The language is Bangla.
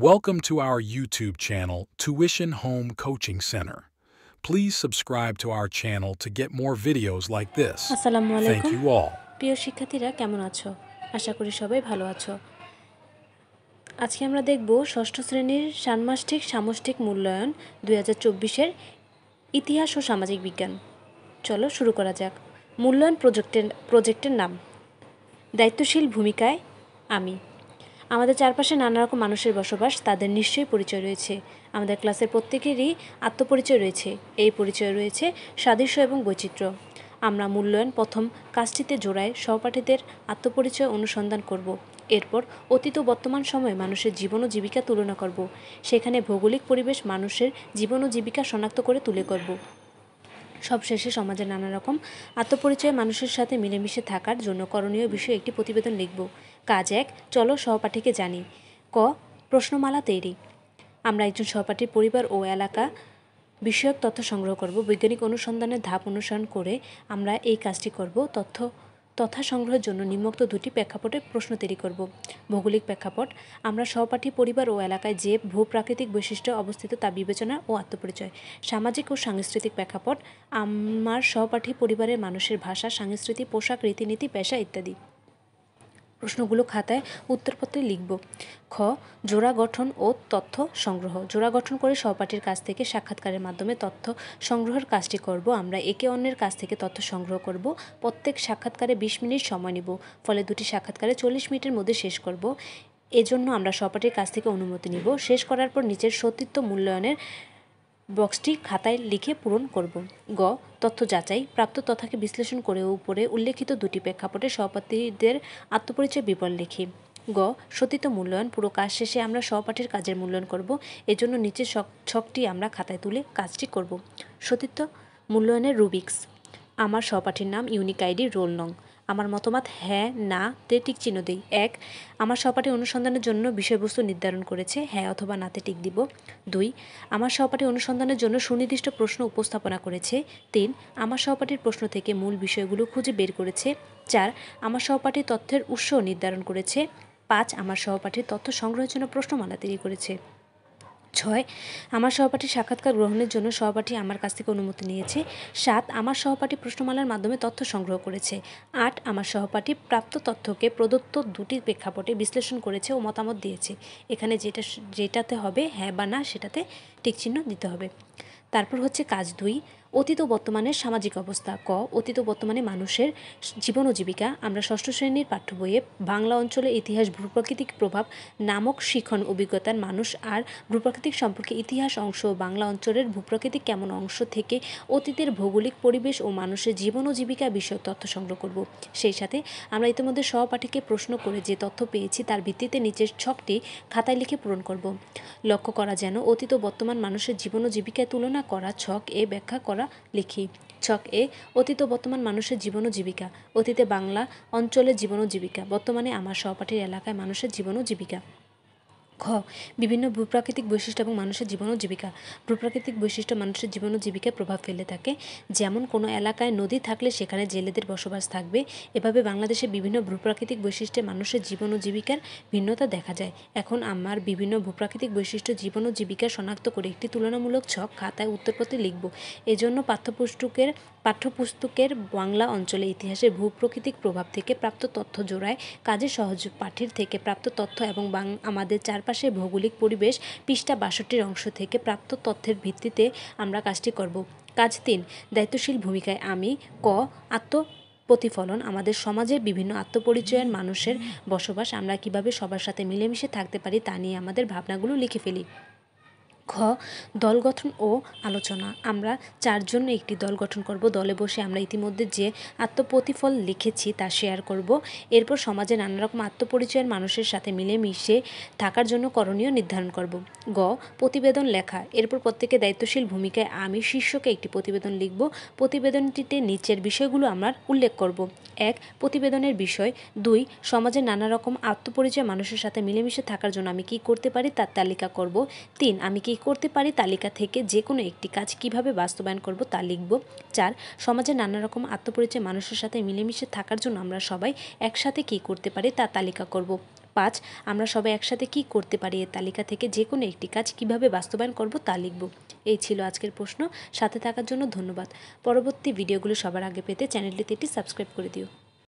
Welcome to our YouTube channel, Tuition Home Coaching Center. Please subscribe to our channel to get more videos like this. আসসালামু Thank আলাইকুম you all. প্রিয় শিক্ষার্থীরা কেমন আছো? আশা করি সবাই ভালো আছো। আজকে আমরা দেখব ষষ্ঠ শ্রেণীর ষান্মাসিক সামষ্টিক মূল্যায়ন 2024-এর ইতিহাস ও সামাজিক বিজ্ঞান। চলো শুরু করা যাক। মূল্যায়ন প্রজেক্টের নাম দায়িত্বশীল ভূমিকায় আমি। আমাদের চারপাশে নানা রকম মানুষের বসবাস, তাদের নিশ্চয়ই পরিচয় রয়েছে। আমাদের ক্লাসের প্রত্যেকেরই আত্মপরিচয় রয়েছে। এই পরিচয় রয়েছে সাদৃশ্য এবং বৈচিত্র্য। আমরা মূল্যায়ন প্রথম কাজটিতে জোড়ায় সহপাঠীদের আত্মপরিচয় অনুসন্ধান করব। এরপর অতীত ও বর্তমান সময়ে মানুষের জীবন ও জীবিকা তুলনা করব। সেখানে ভৌগোলিক পরিবেশ মানুষের জীবন ও জীবিকা শনাক্ত করে তুলে করব। সবশেষে সমাজের নানা রকম আত্মপরিচয় মানুষের সাথে মিলেমিশে থাকার জন্য করণীয় বিষয়ে একটি প্রতিবেদন লিখব। কাজ 1, চলো সহপাঠীকে জানি। ক, প্রশ্নমালা তৈরি। আমরা একজন সহপাঠীর পরিবার ও এলাকা বিষয়ক তথ্য সংগ্রহ করব। বৈজ্ঞানিক অনুসন্ধানের ধাপ অনুসরণ করে আমরা এই কাজটি করব। তথ্য সংগ্রহের জন্য নিম্নোক্ত দুটি প্রেক্ষাপটে প্রশ্ন তৈরি করব। ভৌগোলিক প্রেক্ষাপট, আমরা সহপাঠী পরিবার ও এলাকায় যে ভূপ্রাকৃতিক বৈশিষ্ট্য অবস্থিত তা বিবেচনা ও আত্মপরিচয়। সামাজিক ও সাংস্কৃতিক প্রেক্ষাপট, আমার সহপাঠী পরিবারের মানুষের ভাষা, সংস্কৃতি, পোশাক, রীতিনীতি, পেশা ইত্যাদি। প্রশ্নগুলো খাতায় উত্তরপত্রে লিখব। খ, জোড়া গঠন ও তথ্য সংগ্রহ। জোড়া গঠন করে সহপাঠীর কাছ থেকে সাক্ষাৎকারের মাধ্যমে তথ্য সংগ্রহের কাজটি করব। আমরা একে অন্যের কাছ থেকে তথ্য সংগ্রহ করব। প্রত্যেক সাক্ষাৎকারে 20 মিনিট সময় নিব। ফলে দুটি সাক্ষাৎকারে 40 মিনিটের মধ্যে শেষ করব। এজন্য আমরা সহপাঠীর কাছ থেকে অনুমতি নিব। শেষ করার পর নিচের সতীত্ব মূল্যায়নের বক্সটি খাতায় লিখে পূরণ করব। গ, তথ্য যাচাই। প্রাপ্ত তথ্যকে বিশ্লেষণ করে উপরে উল্লেখিত দুটি প্রেক্ষাপটে সহপাঠীদের আত্মপরিচয় বিবরণ লিখি। গ, সতীত্ব মূল্যায়ন। পুরো কাজ শেষে আমরা সহপাঠীর কাজের মূল্যায়ন করব। এজন্য নিচের ছকটি আমরা খাতায় তুলে কাজটি করব। সতীত্ব মূল্যায়নের রুবিক্স। আমার সহপাঠীর নাম, ইউনিক আইডি, রোল নং। আমার মতামত হ্যাঁ, না তে টিক চিহ্ন দিই। 1, আমার সহপাঠী অনুসন্ধানের জন্য বিষয়বস্তু নির্ধারণ করেছে, হ্যাঁ অথবা নাতে টিক দিব। 2, আমার সহপাঠী অনুসন্ধানের জন্য সুনির্দিষ্ট প্রশ্ন উপস্থাপনা করেছে। 3, আমার সহপাঠীর প্রশ্ন থেকে মূল বিষয়গুলো খুঁজে বের করেছে। 4, আমার সহপাঠী তথ্যের উৎস নির্ধারণ করেছে। 5, আমার সহপাঠীর তথ্য সংগ্রহের জন্য প্রশ্নমালা তৈরি করেছে। 6, আমার সহপাঠী সাক্ষাৎকার গ্রহণের জন্য সহপাঠী আমার কাছ থেকে অনুমতি নিয়েছে। 7, আমার সহপাঠী প্রশ্নমালার মাধ্যমে তথ্য সংগ্রহ করেছে। 8, আমার সহপাঠী প্রাপ্ত তথ্যকে প্রদত্ত দুটি প্রেক্ষাপটে বিশ্লেষণ করেছে ও মতামত দিয়েছে। এখানে যেটাতে হবে হ্যাঁ বা না সেটাতে টিকচিহ্ন দিতে হবে। তারপর হচ্ছে কাজ 2, অতীত ও বর্তমানের সামাজিক অবস্থা। ক, অতীত ও বর্তমানে মানুষের জীবন ও জীবিকা। আমরা ষষ্ঠ শ্রেণীর পাঠ্য বইয়ে বাংলা অঞ্চলের ইতিহাস ভূপ্রাকৃতিক প্রভাব নামক শিখন অভিজ্ঞতার মানুষ আর ভূপ্রাকৃতিক সম্পর্কে ইতিহাস অংশ ও বাংলা অঞ্চলের ভূপ্রাকৃতিক কেমন অংশ থেকে অতীতের ভৌগোলিক পরিবেশ ও মানুষের জীবন ও জীবিকা বিষয়ক তথ্য সংগ্রহ করব। সেই সাথে আমরা ইতিমধ্যে সহপাঠীকে প্রশ্ন করে যে তথ্য পেয়েছি তার ভিত্তিতে নিচের ছকটি খাতায় লিখে পূরণ করব। লক্ষ্য করা যেন অতীত ও বর্তমান মানুষের জীবন ও জীবিকায় তুলনা করা ছক এ ব্যাখ্যা করা লিখি। ছক এ, অতীত ও বর্তমান মানুষের জীবন ও জীবিকা। অতীতে বাংলা অঞ্চলের জীবন ও জীবিকা, বর্তমানে আমার সহপাঠীর এলাকায় মানুষের জীবন ও জীবিকা। খ, বিভিন্ন ভূপ্রাকৃতিক বৈশিষ্ট্য এবং মানুষের জীবন ও জীবিকা। ভূপ্রাকৃতিক বৈশিষ্ট্য মানুষের জীবন ও জীবিকায় প্রভাব ফেলে থাকে। যেমন কোনো এলাকায় নদী থাকলে সেখানে জেলেদের বসবাস থাকবে। এভাবে বাংলাদেশের বিভিন্ন ভূপ্রাকৃতিক বৈশিষ্ট্যে মানুষের জীবন ও জীবিকার ভিন্নতা দেখা যায়। এখন আমার বিভিন্ন ভূপ্রাকৃতিক বৈশিষ্ট্য জীবন ও জীবিকা শনাক্ত করে একটি তুলনামূলক ছক খাতায় উত্তরপত্রে লিখব। এজন্য পাঠ্যপুস্তকের বাংলা অঞ্চলে ইতিহাসের ভূপ্রাকৃতিক প্রভাব থেকে প্রাপ্ত তথ্য জোড়ায় কাজের সহযোগ পাঠীর থেকে প্রাপ্ত তথ্য এবং আমাদের চারপাশে ভৌগোলিক পরিবেশ পৃষ্ঠা 62 অংশ থেকে প্রাপ্ত তথ্যের ভিত্তিতে আমরা কাজটি করব। কাজ 3, দায়িত্বশীল ভূমিকায় আমি। ক, প্রতিফলন। আমাদের সমাজের বিভিন্ন আত্মপরিচয়ের মানুষের বসবাস, আমরা কিভাবে সবার সাথে মিলেমিশে থাকতে পারি তা নিয়ে আমাদের ভাবনাগুলো লিখে ফেলি। খ, দল গঠন ও আলোচনা। আমরা 4 জন একটি দল গঠন করব। দলে বসে আমরা ইতিমধ্যে যে আত্মপ্রতিফল লিখেছি তা শেয়ার করব। এরপর সমাজে নানা রকম আত্মপরিচয়ের মানুষের সাথে মিলেমিশে থাকার জন্য করণীয় নির্ধারণ করব। গ, প্রতিবেদন লেখা। এরপর প্রত্যেকে দায়িত্বশীল ভূমিকায় আমি শীর্ষকে একটি প্রতিবেদন লিখব। প্রতিবেদনটিতে নিচের বিষয়গুলো আমরা উল্লেখ করব। 1, প্রতিবেদনের বিষয়। 2, সমাজের নানা রকম আত্মপরিচয় মানুষের সাথে মিলেমিশে থাকার জন্য আমি কী করতে পারি তার তালিকা করব। 3, আমি কী করতে পারি তালিকা থেকে যে কোনো একটি কাজ কিভাবে বাস্তবায়ন করব তা লিখব। 4, সমাজের নানা রকম আত্মপরিচয় মানুষের সাথে মিলেমিশে থাকার জন্য আমরা সবাই একসাথে কী করতে পারি তা তালিকা করব। 5 আমরা সবাই একসাথে কি করতে পারি এর তালিকা থেকে যে কোনো একটি কাজ কিভাবে বাস্তবায়ন করব তা লিখব। এই ছিল আজকের প্রশ্ন। সাথে থাকার জন্য ধন্যবাদ। পরবর্তী ভিডিওগুলো সবার আগে পেতে চ্যানেলটিতে একটি সাবস্ক্রাইব করে দিও।